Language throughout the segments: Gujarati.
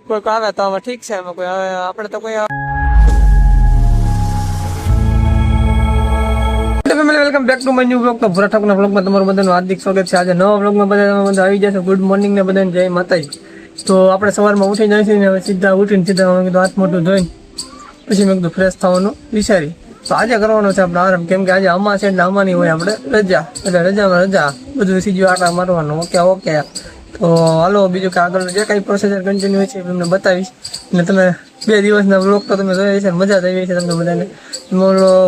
કોઈક આવે તો હવે ઠીક છે, એમાં કોઈ હવે આપણે તો કોઈ welcome back to my new blog. તો ભૂરા ઠાકોરના બ્લોગમાં તમારું બધાનું હાર્દિક સ્વાગત છે. આજે નવા બ્લોગમાં બધા આવી જશે. ગુડ મોર્નિંગ ને બધાને જય માતાજી. તો આપણે સવારમાં ઉઠી જઈશું ને હવે સીધા ઉઠીને સીધા મેં કીધું હાથ મોટું ધોઈને પછી મેં કીધું ફ્રેશ થવાનું વિચારી. તો આજે કરવાનો છે આપણે આરામ, કેમ કે આજે અમા છે એટલે અમાની હોય આપણે રજા, એટલે રજામાં રજા બધું સીધું આટા મારવાનું. ઓકે. તો હાલો બીજું કે આગળ જે કાંઈ પ્રોસેસર કન્ટિન્યુ હોય છે એ તમને બતાવીશ. અને તમે 2 દિવસના બ્લોગ તો તમે જોયા છે, મજા જ આવી છે તમને બધાને.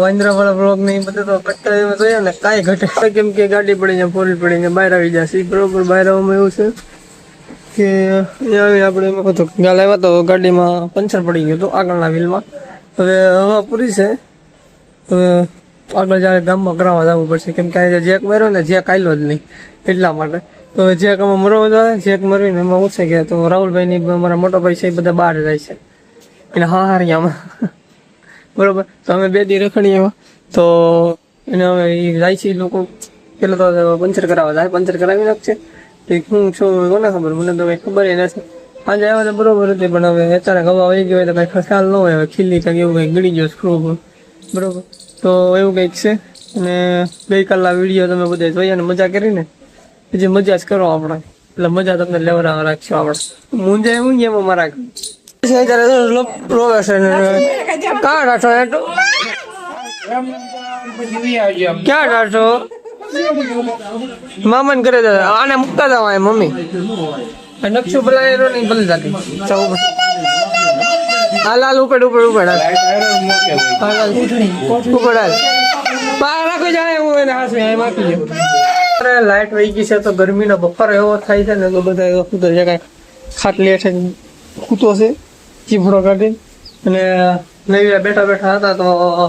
વાંદરાવાળા બ્લોગ ને એ બધા તો ઘટતા જોયા ને કાંઈ ઘટે, કેમ કે ગાડી પડીને ફોરી પડીને બહાર આવી જશે. બરોબર બહાર આવવામાં એવું છે કે અહીંયા આવી આપણે એમાં હતો ગાલ આવ્યા તો ગાડીમાં પંચર પડી ગયું હતું આગળના વ્હીલમાં. હવે હવા પૂરી છે, હવે આગળ જ્યારે ગામમાં કરાવવા જવું પડશે, કેમ કે આજે જેક માર્યો ને જેક આવેલો જ નહીં એટલા માટે. તો જેક આમાં મરવા જાય, જેક મરવીને એમાં ઓછે ગયા. તો રાહુલભાઈની અમારા મોટા ભાઈ છે એ બધા બહાર જાય છે એટલે હારિયામાં. બરોબર. તો અમે 2 દી રખડીએ એમાં. તો એને હવે એ જાય છે લોકો પેલા તો પંચર કરાવવા જાય, પંચર કરાવી નાખશે. હું છું કોને ખબર, મને તો કંઈ ખબર નથી. આજે આવ્યા તો બરોબર હતી, પણ હવે અત્યારે હવા આવી ગયો હોય તો કંઈ ખ્યાલ ન હોય. હવે ખીલી કંઈક એવું કંઈક ગળી ગયો સ્ક્રૂ બરોબર. તો એવું કંઈક છે. અને ગઈકાલના વિડીયો તમે બધા જોયા ને મજા કરીને પછી મજા જ કરો આપણે, એટલે મજા તમને લેવડાવવા રાખશું આપણે. મુંજાય હું એમાં મારા ક્યાં ડાટો મામન કરે આને મુકતા જાવ મમ્મી નકશો ભલાય નહીં ભલે જાતી હાલ ઉપડ રાખો જાય હું એને હાથ માપી દઉં. લાઈટ વહી ગઈ છે તો ગરમીનો બફારો એવો થાય છે ને તો બધા એવો કૂતો છે, કાંઈ ખાટલી હેઠે કૂતો છે ચીભડો કાઢી. અને નવી બેઠા હતા તો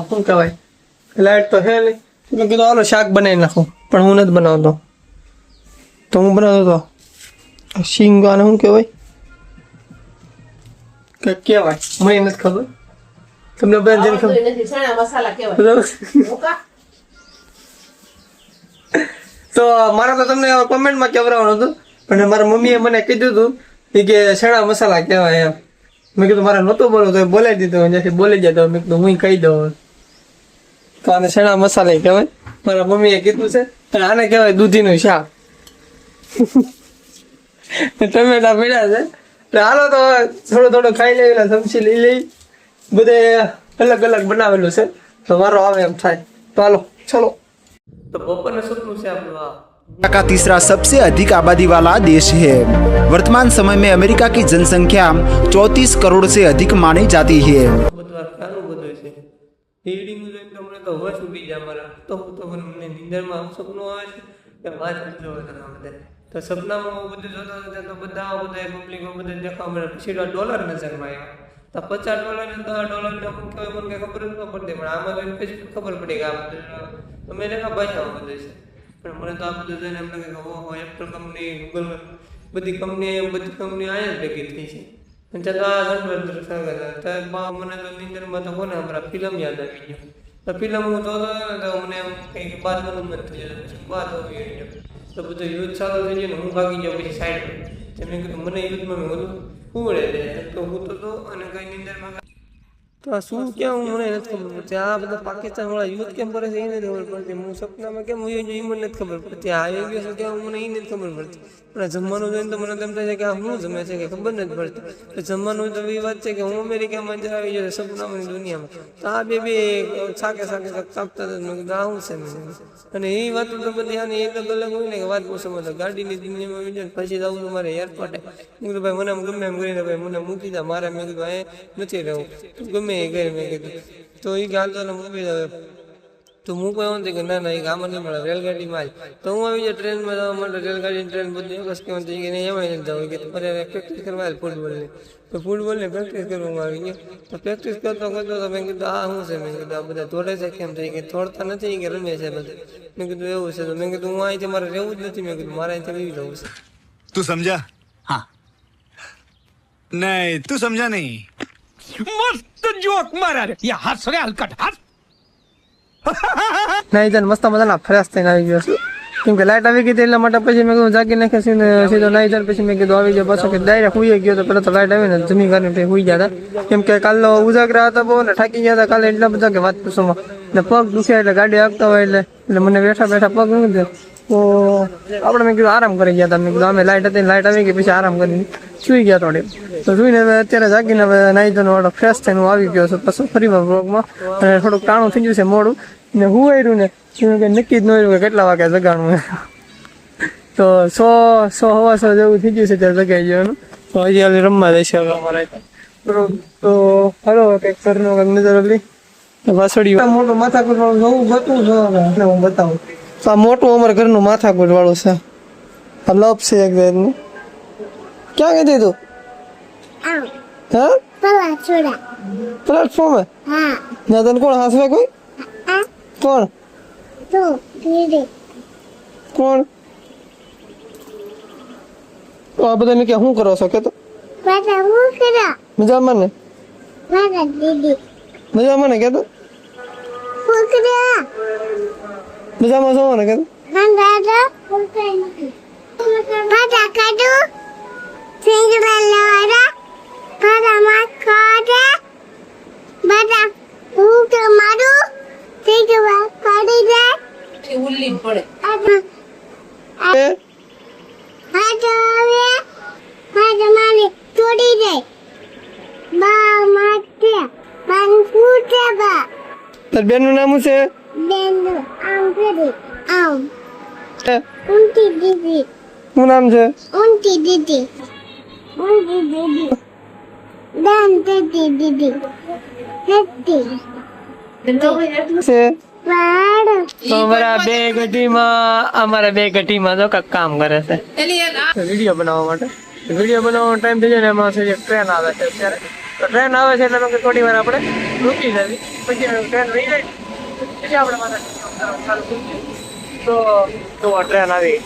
શું કહેવાય લાઈટ તો છે નહીં. મેં કીધું હાલો શાક બનાવી નાખું, પણ હું નથી બનાવતો. તો હું બનાવતો હતો શીંગાને શું કહેવાય કે કહેવાય મને નથી ખબર, તમને બધા જેને ખબર. તો મારે તો તમને કોમેન્ટમાં કહેવાનું હતું, પણ મારા મમ્મીએ મને કીધું હતું કે સણા મસાલા કહેવાય એમ. મેં કીધું મારે નહોતું બોલવું તો બોલાવી દીધું, જ્યાંથી બોલી જતો મેં કીધું હું કહી દઉં. તો આને સણા મસાલા કહેવાય, મારા મમ્મીએ કીધું છે. અને આને કહેવાય દૂધીનું શાક. ટમેટા પીડા છે એટલે હાલો તો થોડું ખાઈ લેવી, સમસી લઈ લઈ. બધે અલગ અલગ બનાવેલું છે તો મારો આવે એમ થાય. તો હાલો ચલો. તો બપોરનું સપનું છે આપણું का तीसरा सबसे अधिक आबादी वाला देश है। वर्तमान समय में अमेरिका की जनसंख्या 34 करोड़ से अधिक मानी जाती है। તો સપનામાં હું બધું જોતો હતો તો બધા પબ્લિકો બધા દેખાવા મળે. પછી ડોલર નજરમાં આવ્યા તો $50 ને $10 ને મને કઈ ખબર જ ન પડતી, પણ આમાં જોઈને પછી ખબર પડી કે આ બધું અમેરિકા ભાષામાં બધું છે. પણ મને તો આ બધું જોઈને એમ લાગે કે ઓહો એપલ કંપની, ગૂગલ બધી કંપની અહીંયા જ ભેગી થઈ છે. અને ત્યાં તો આ મને તો નિંદરમાં તો કોને હમણાં ફિલ્મ યાદ આવી ગયો. તો ફિલ્મ હું જોતો તો મને એમ કંઈક બાદ મન થઈ જતું, પછી બાદ આવી ગયો. તો બધું યુદ્ધ ચાલુ થઈ ગયું ને હું ભાગી ગયો પછી સાઈડ. મેં કીધું મને યુદ્ધમાં મેં બધું ઉડે દે તો હું તો અને કઈ નિંદરમાં તો આ શું ક્યાં હું મને નથી ખબર પડતી. આ બધા પાકિસ્તાન વાળા યુદ્ધ કેમ કરે છે એ નથી ખબર પડતી. હું સપનામાં કેમ હું એ મને નથી ખબર પડતી. આ આવી ગયો છે ક્યાં મને એ નથી ખબર પડતી. પણ જમવાનું જોઈને તો મને તેમ થાય છે કે આ શું જમે છે કે ખબર નથી પડતી. તો જમવાનું તો એવી વાત છે કે હું અમેરિકામાં જ આવી ગયો સપનામાં દુનિયામાં. તો આ બે સાકે કાપતા મેં કીધું આ શું છે. અને એ વાતો તો બધી આની એક અલગ હોય ને કે વાત બહુ સમજ ગાડીની દુનિયામાં આવી જાય પછી જવું તો મારે એરપોર્ટે. મેં કીધું ભાઈ મને ગમે એમ કરીને ભાઈ મને મૂકી દે, મારે મેં કીધું એ નથી રહેવું, તું ગમે એ ગઈ મેં કીધું. તો એ ગાલ તો મૂકી દે. તો હું કોઈ એમ કે ના એ આમાં નહીં મળે રેલગાડીમાં જ. તો હું આવી જાય ટ્રેનમાં જવા માટે રેલગાડી ટ્રેન બધી બસ કેવું થઈ ગઈ એમાં નથી જવું કે મારે પ્રેક્ટિસ કરવા ફૂટબોલની. તો ફૂટબોલની પ્રેક્ટિસ કરવામાં આવી ગયો. તો પ્રેક્ટિસ કરતો તો મેં કીધું આ શું છે. મેં કીધું આ બધા દોડે છે કેમ થઈ કે દોડતા નથી કે રમે છે બધા. મેં કીધું એવું છે. તો મેં કીધું હું અહીંથી મારે રહેવું જ નથી. મેં કીધું મારે અહીંથી લઈ જવું છે. तू समझा? हाँ नहीं तू समझा नहीं. मस्त जोक मारा रे ये हंस रे हलकट हंस નહીં તને મસ્ત મજાના ફ્રેશ થઈને આવી ગયો છું. કેમ કે લાઈટ આવી ગઈ એટલા માટે પછી મેં કીધું જાગી નાખે છે ને સીધો નાઈ જાય પછી મેં કીધું આવી જાય પાછો કે ડાયરેક્ટ હુઈ ગયો તો પેલા તો લાઈટ આવી ને જમી કરીને હુઈ ગયા હતા કેમ કે કાલનો ઉજાગરા હતા બહુ ને થાકી ગયા હતા કાલે એટલા બધા કે વાત પૂછોમાં ને પગ દુખ્યા એટલે ગાડી હાંકતા હોય એટલે મને બેઠા બેઠા પગ નથી તો આપણે મેં કીધું આરામ કરી ગયા હતા મેં કીધું અમે લાઈટ હતી લાઈટ આવી ગઈ પછી આરામ કરીને સુઈ ગયા થોડી તો સુઈને હવે અત્યારે જાગીને હવે નાઈ ધોઈને વાળો ફ્રેશ થઈને હું આવી ગયો છું પછી ફરી બ્લોગમાં અને થોડુંક ટાણું થઈ ગયું છે મોડું ને હું આવ્યું ને કે નક્કી જ ન રહ્યું કે કેટલા વાગે જગાડવું તો 100 જેવું થઈ ગયું છે ત્યારે જગાઈ ગયું તો હજી હાલ રમવા જઈશે હવે અમારે બરોબર તો હાલો કંઈક ઘરનો કંઈક નજર લી વાસળી મોટું માથાકૂટ વાળું જોવું ગતું જો હું બતાવું તો આ મોટું અમારા ઘરનું માથાકૂટ વાળું છે આ લપ છે એક જાતનું ક્યાં ગઈ તું હા પ્લેટફોર્મ ના તને કોણ હાસવે કોઈ કોણ કોણ આ બધા ને કે શું કરો છો કે તો મજામાં ને મજામાં ને કે તો મજામાં છો ને કે તાર બેન નું નામ છે શું નામ છે અમારા બે ગઢીમાં તો કઈક કામ કરે છે વિડીયો બનાવવા માટે વિડીયો બનાવવાનો ટાઈમ થઈ જાય ને એમાં છે ટ્રેન આવે છે અત્યારે તો ટ્રેન આવે છે એટલે થોડી વાર આપણે રૂકી જવી પછી ટ્રેન રહી જાય પછી આપણે માથા તો ટ્રેન આવી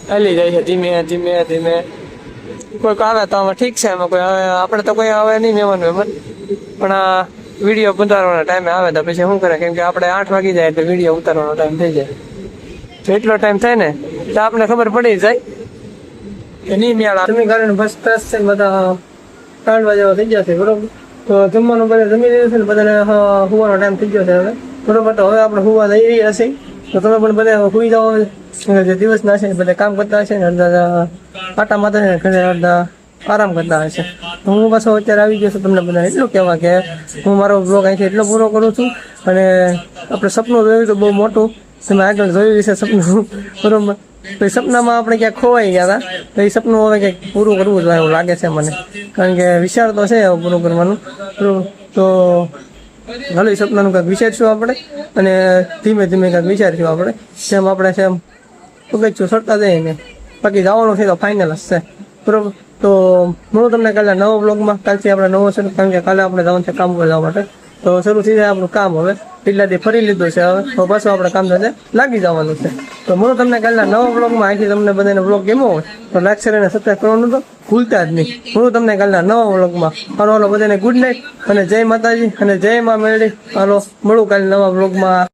ચાલી જાય છે ધીમે ધીમે ધીમે કોઈક આવે તો આમાં ઠીક છે એમાં કોઈ આવે આપણે તો કોઈ આવે નહીં મહેમાન પણ આ વિડીયો ઉતારવાના ટાઈમે આવે તો પછી શું કરે કેમ કે આપણે 8 વાગી જાય એટલે વિડીયો ઉતારવાનો ટાઈમ થઈ જાય તો એટલો ટાઈમ થાય ને તો આપણે ખબર પડી જાય કે નહીં મેળા તમે કારણ બસ ફ્રેશ થઈને બધા 3 વાગ્યા થઈ જશે બરોબર તો જમવાનું બધા જમી લીધું છે ને બધાને સુવાનો ટાઈમ થઈ ગયો છે હવે બરોબર તો હવે આપણે સુવા જઈ રહ્યા છીએ તો તમે પણ બધા સુઈ જાઓ જે દિવસના છે બધા કામ કરતા હશે ને અડધા આટા માતા છે ઘરે અડધા આરામ કરતા હશે તો હું પાછો અત્યારે આવી ગયો છું તમને બધા એટલું કહેવા કે હું મારો બ્લોગ અહીંથી એટલો પૂરો કરું છું અને આપણે સપનું જોયું તો બહુ મોટું તમે આગળ જોયું છે સપનું બરોબર તો એ સપનામાં આપણે ક્યાંક ખોવાઈ ગયા હતા તો એ સપનું હવે કંઈક પૂરું કરવું જોઈએ એવું લાગે છે મને કારણ કે વિચાર તો છે પૂરું કરવાનું બરોબર તો હાલો એ સપનાનું કંઈક વિચારશું આપણે અને ધીમે ધીમે કંઈક વિચારશું આપણે જેમ આપણે સેમ પગથિયું સરતા જઈએ ને બાકી જવાનું છે તો ફાઇનલ જ છે બરોબર તો હું તમને કાલે નવો બ્લોગમાં કાલથી આપણે નવો છે કારણ કે કાલે આપણે જવાનું છે કામ પર જવા માટે તો શરૂ થઈ જાય આપણું કામ હવે એટલાથી ફરી લીધું છે હવે તો પાછું આપણે કામ ધંધે લાગી જવાનું છે તો હું તમને કાલના નવા બ્લોગમાં અહીંથી તમને બધાને બ્લોગ ગમ્યો હોય તો લાઈક શેર અને સબસ્ક્રાઈબ કરવાનું તો ભૂલતા જ નહીં હું તમને કાલના નવા બ્લોગમાં હાલો બધાને ગુડ નાઇટ અને જય માતાજી અને જય મા મેળી હાલો મળું કાલે નવા બ્લોગમાં